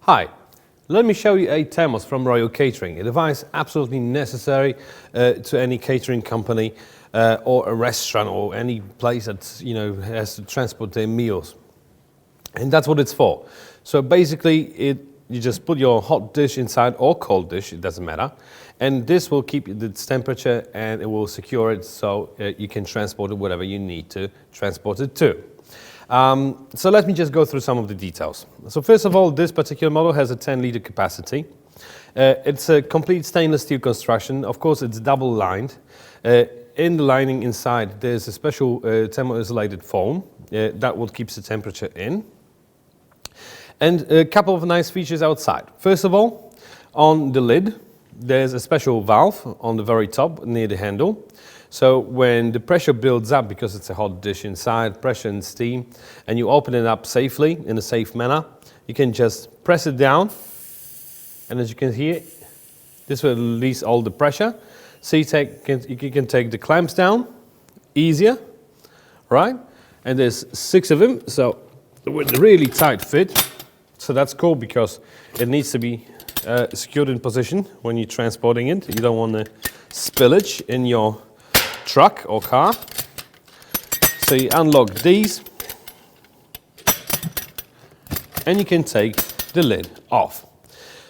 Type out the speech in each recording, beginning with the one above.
Hi, let me show you a thermos from Royal Catering, a device absolutely necessary to any catering company or a restaurant or any place that has to transport their meals. And that's what it's for. So basically, you just put your hot dish inside or cold dish, it doesn't matter. And this will keep its temperature and it will secure it so you can transport it wherever you need to transport it to. So let me just go through some of the details. So first of all, this particular model has a 10-liter capacity. It's a complete stainless steel construction. Of course, it's double lined. In the lining inside, there's a special thermo-isolated foam that will keep the temperature in. And a couple of nice features outside. First of all, on the lid, there's a special valve on the very top near the handle. So when the pressure builds up, because it's a hot dish inside, pressure and steam, and you open it up safely, in a safe manner, you can just press it down, and as you can hear, this will release all the pressure. So you can take the clamps down easier, right? And there's 6 of them, so with a really tight fit. So that's cool because it needs to be secured in position when you're transporting it. You don't want the spillage in your truck or car. So you unlock these and you can take the lid off.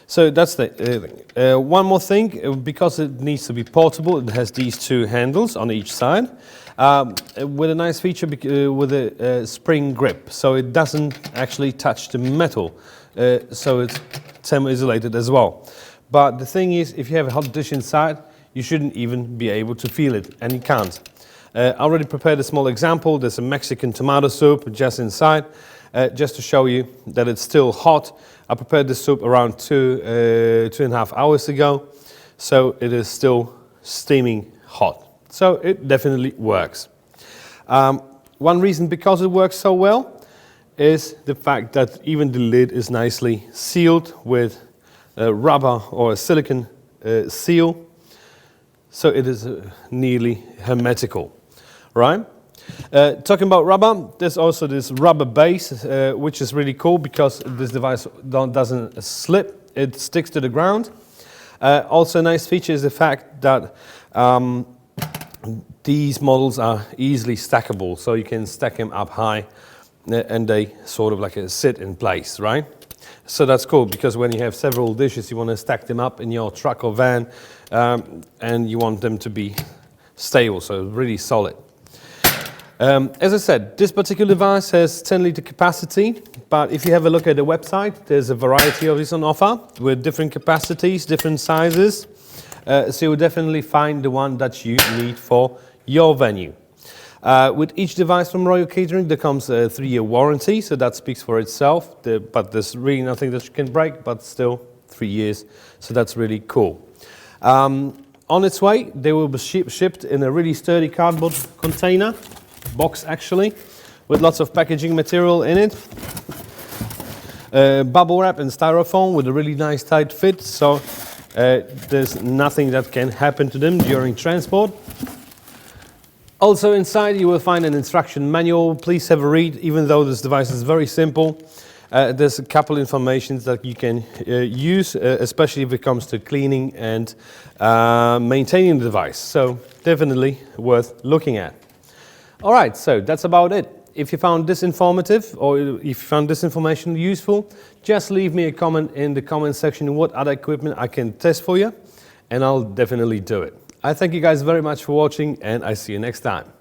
So that's the one more thing, because it needs to be portable, it has these 2 handles on each side with a nice feature with a spring grip, so it doesn't actually touch the metal, so it's thermo-isolated as well. But the thing is, if you have a hot dish inside, you shouldn't even be able to feel it, and you can't. I already prepared a small example. There's a Mexican tomato soup just inside, just to show you that it's still hot. I prepared this soup around 2.5 hours ago, so it is still steaming hot. So it definitely works. One reason because it works so well is the fact that even the lid is nicely sealed with a rubber or a silicone seal. So it is nearly hermetical, right? Talking about rubber, there's also this rubber base, which is really cool because this device doesn't slip, it sticks to the ground. Also a nice feature is the fact that these models are easily stackable, so you can stack them up high and they sort of like sit in place, right? So that's cool because when you have several dishes, you want to stack them up in your truck or van, and you want them to be stable, so really solid. As I said, this particular device has 10-liter capacity, but if you have a look at the website, there's a variety of these on offer with different capacities, different sizes. So you'll definitely find the one that you need for your venue. With each device from Royal Catering, there comes a 3-year warranty, so that speaks for itself. But there's really nothing that you can break, but still 3 years, so that's really cool. On its way, they will be shipped in a really sturdy cardboard container, box actually, with lots of packaging material in it. Bubble wrap and styrofoam with a really nice tight fit, so there's nothing that can happen to them during transport. Also inside you will find an instruction manual. Please have a read, even though this device is very simple. There's a couple information that you can use, especially if it comes to cleaning and maintaining the device. So definitely worth looking at. All right, so that's about it. If you found this informative or if you found this information useful, just leave me a comment in the comment section what other equipment I can test for you, and I'll definitely do it. I thank you guys very much for watching, and I see you next time.